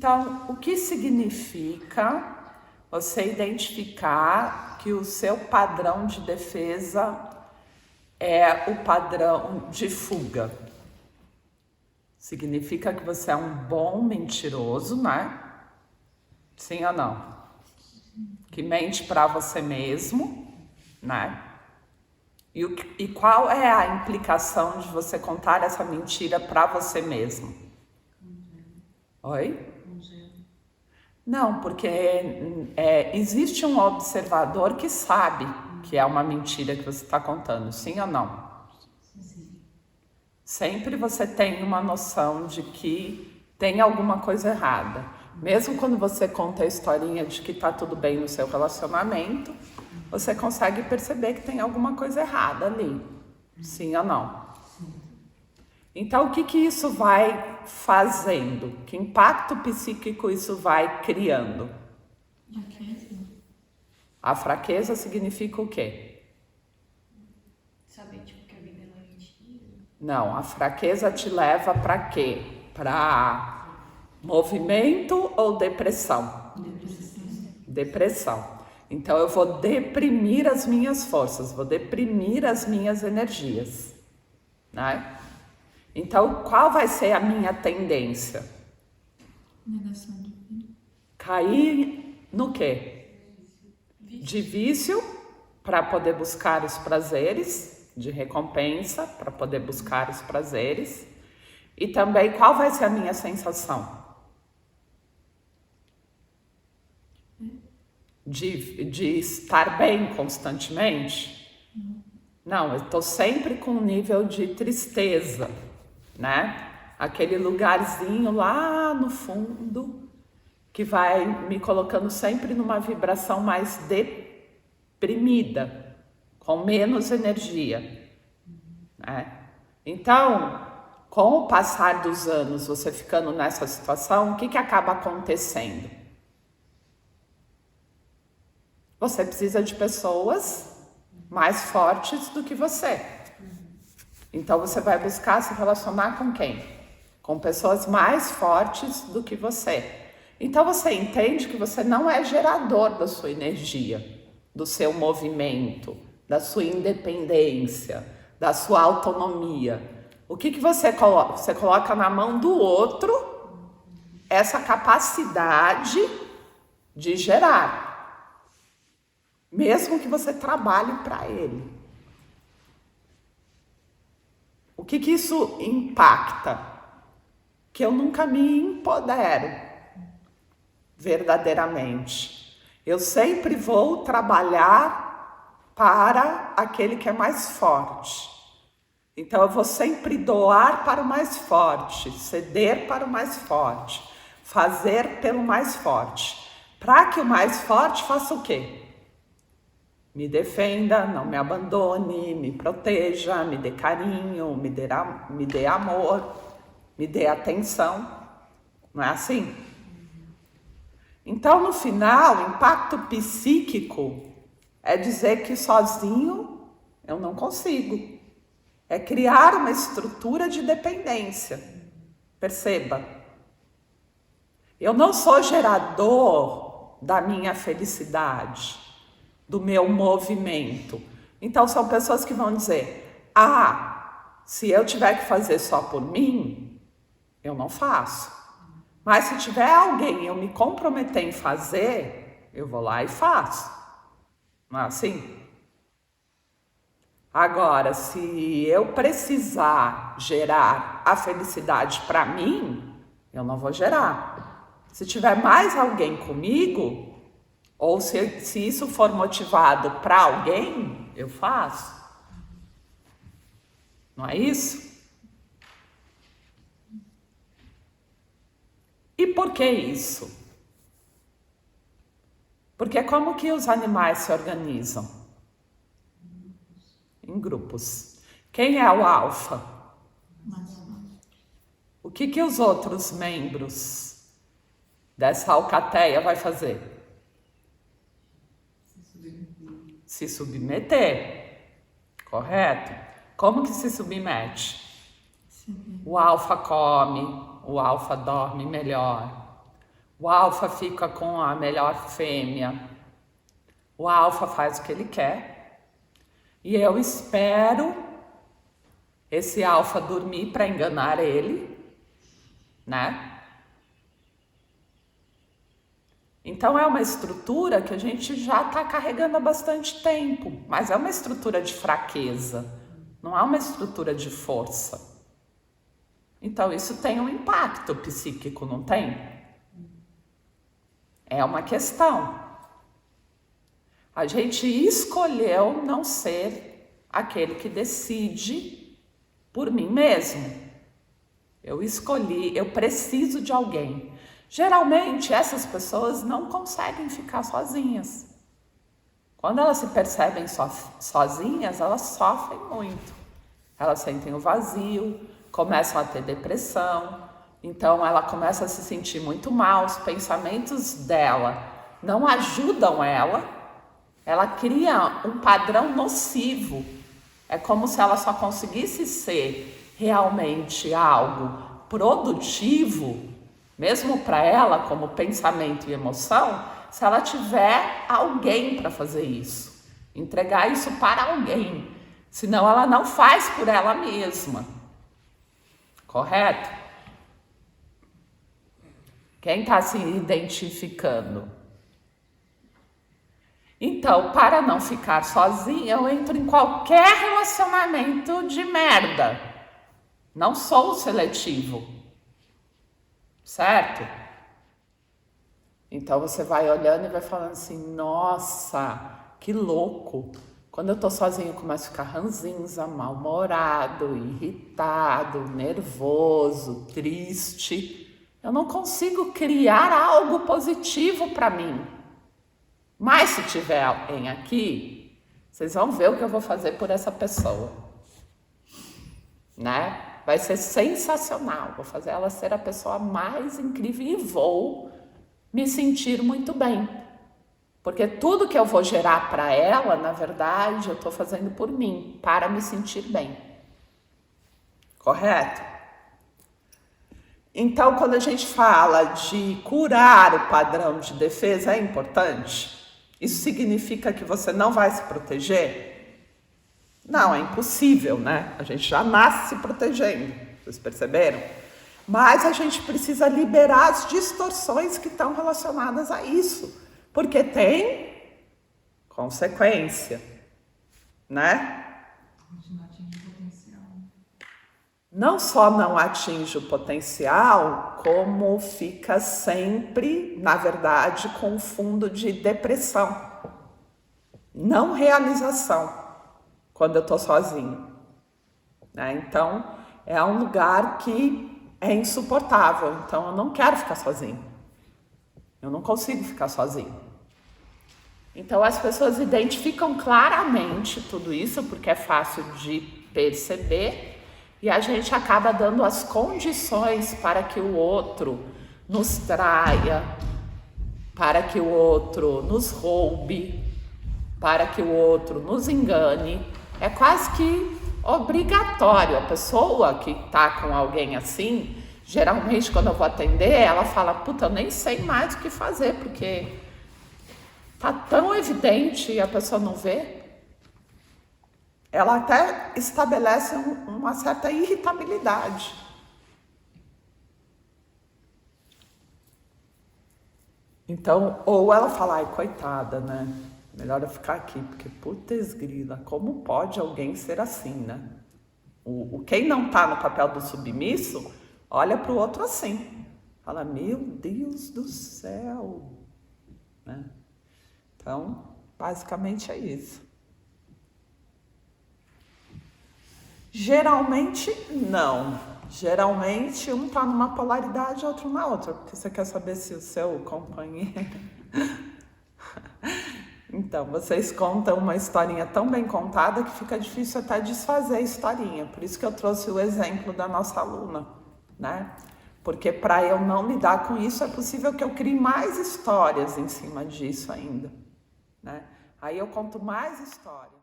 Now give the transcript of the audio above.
Então, o que significa você identificar que o seu padrão de defesa é o padrão de fuga? Significa que você é um bom mentiroso, né? Sim ou não? Que mente para você mesmo, né? E qual é a implicação de você contar essa mentira para você mesmo? Oi? Não, porque existe um observador que sabe que é uma mentira que você está contando, sim ou não? Sim. Sempre você tem uma noção de que tem alguma coisa errada. Mesmo quando você conta a historinha de que está tudo bem no seu relacionamento, você consegue perceber que tem alguma coisa errada ali, sim ou não? Então, o que isso vai fazendo? Que impacto psíquico isso vai criando? Fraqueza. A fraqueza significa o quê? Saber, tipo, que a vida é mentira. Não, a fraqueza te leva para quê? Para movimento ou depressão? Depressão. Então, eu vou deprimir as minhas forças, vou deprimir as minhas energias, né? Então, qual vai ser a minha tendência? Negação de vida. Cair no quê? De vício, para poder buscar os prazeres, de recompensa, para poder buscar os prazeres. E também, qual vai ser a minha sensação? De estar bem constantemente? Não, eu estou sempre com um nível de tristeza, né? Aquele lugarzinho lá no fundo que vai me colocando sempre numa vibração mais deprimida, com menos energia, né? Então, com o passar dos anos, você ficando nessa situação, o que acaba acontecendo? Você precisa de pessoas mais fortes do que você. Então, você vai buscar se relacionar com quem? Com pessoas mais fortes do que você. Então, você entende que você não é gerador da sua energia, do seu movimento, da sua independência, da sua autonomia. O que você coloca? Você coloca na mão do outro essa capacidade de gerar. Mesmo que você trabalhe para ele. O que isso impacta? Que eu nunca me empodero verdadeiramente. Eu sempre vou trabalhar para aquele que é mais forte. Então eu vou sempre doar para o mais forte, ceder para o mais forte, fazer pelo mais forte. Para que o mais forte faça o quê? Me defenda, não me abandone, me proteja, me dê carinho, me dê amor, me dê atenção. Não é assim? Então, no final, o impacto psíquico é dizer que sozinho eu não consigo. É criar uma estrutura de dependência. Perceba. Eu não sou gerador da minha felicidade, do meu movimento. Então, são pessoas que vão dizer: se eu tiver que fazer só por mim, eu não faço. Mas se tiver alguém e eu me comprometer em fazer, eu vou lá e faço. Não é assim? Agora, se eu precisar gerar a felicidade para mim, eu não vou gerar. Se tiver mais alguém comigo, ou se isso for motivado para alguém, eu faço. Não é isso? E por que isso? Porque como que os animais se organizam? Em grupos. Quem é o alfa? O que os outros membros dessa alcateia vai fazer? Se submeter. Correto? Como que se submete? O alfa come, o alfa dorme melhor, O alfa fica com a melhor fêmea. O alfa faz o que ele quer. E eu espero esse alfa dormir para enganar ele, né? Então é uma estrutura que a gente já está carregando há bastante tempo, mas é uma estrutura de fraqueza, não é uma estrutura de força. Então isso tem um impacto psíquico, não tem? É uma questão. A gente escolheu não ser aquele que decide por mim mesmo. Eu escolhi, eu preciso de alguém. Geralmente, essas pessoas não conseguem ficar sozinhas. Quando elas se percebem sozinhas, elas sofrem muito. Elas sentem o vazio, começam a ter depressão. Então, ela começa a se sentir muito mal. Os pensamentos dela não ajudam ela. Ela cria um padrão nocivo. É como se ela só conseguisse ser realmente algo produtivo, mesmo para ela, como pensamento e emoção, se ela tiver alguém para fazer isso, entregar isso para alguém, senão ela não faz por ela mesma, correto? Quem está se identificando? Então, para não ficar sozinha, eu entro em qualquer relacionamento de merda. Não sou seletivo. Certo? Então você vai olhando e vai falando assim, nossa, que louco. Quando eu tô sozinho eu começo a ficar ranzinza, mal-humorado, irritado, nervoso, triste. Eu não consigo criar algo positivo para mim. Mas se tiver alguém aqui, vocês vão ver o que eu vou fazer por essa pessoa. Né? Vai ser sensacional, vou fazer ela ser a pessoa mais incrível e vou me sentir muito bem. Porque tudo que eu vou gerar para ela, na verdade, eu estou fazendo por mim, para me sentir bem. Correto? Então, quando a gente fala de curar o padrão de defesa, é importante? Isso significa que você não vai se proteger? Não, é impossível, né? A gente já nasce se protegendo, vocês perceberam? Mas a gente precisa liberar as distorções que estão relacionadas a isso, porque tem consequência, né? A gente não atinge o potencial. Não só não atinge o potencial, como fica sempre, na verdade, com um fundo de depressão, não realização. Quando eu tô sozinho, né? Então, é um lugar que é insuportável. Então, eu não quero ficar sozinho. Eu não consigo ficar sozinho. Então, as pessoas identificam claramente tudo isso, porque é fácil de perceber, e a gente acaba dando as condições para que o outro nos traia, para que o outro nos roube, para que o outro nos engane. É quase que obrigatório. A pessoa que tá com alguém assim, geralmente quando eu vou atender, ela fala, puta, eu nem sei mais o que fazer, porque tá tão evidente e a pessoa não vê. Ela até estabelece uma certa irritabilidade. Então, ou ela fala, ai, coitada, né? Melhor eu ficar aqui, porque putz grila, como pode alguém ser assim, né? Quem não tá no papel do submisso, olha pro outro assim. Fala, meu Deus do céu. Né? Então, basicamente é isso. Geralmente, não. Geralmente, um tá numa polaridade, outro na outra. Porque você quer saber se o seu companheiro... Então, vocês contam uma historinha tão bem contada que fica difícil até desfazer a historinha. Por isso que eu trouxe o exemplo da nossa aluna, né? Porque para eu não lidar com isso, é possível que eu crie mais histórias em cima disso ainda, né? Aí eu conto mais histórias.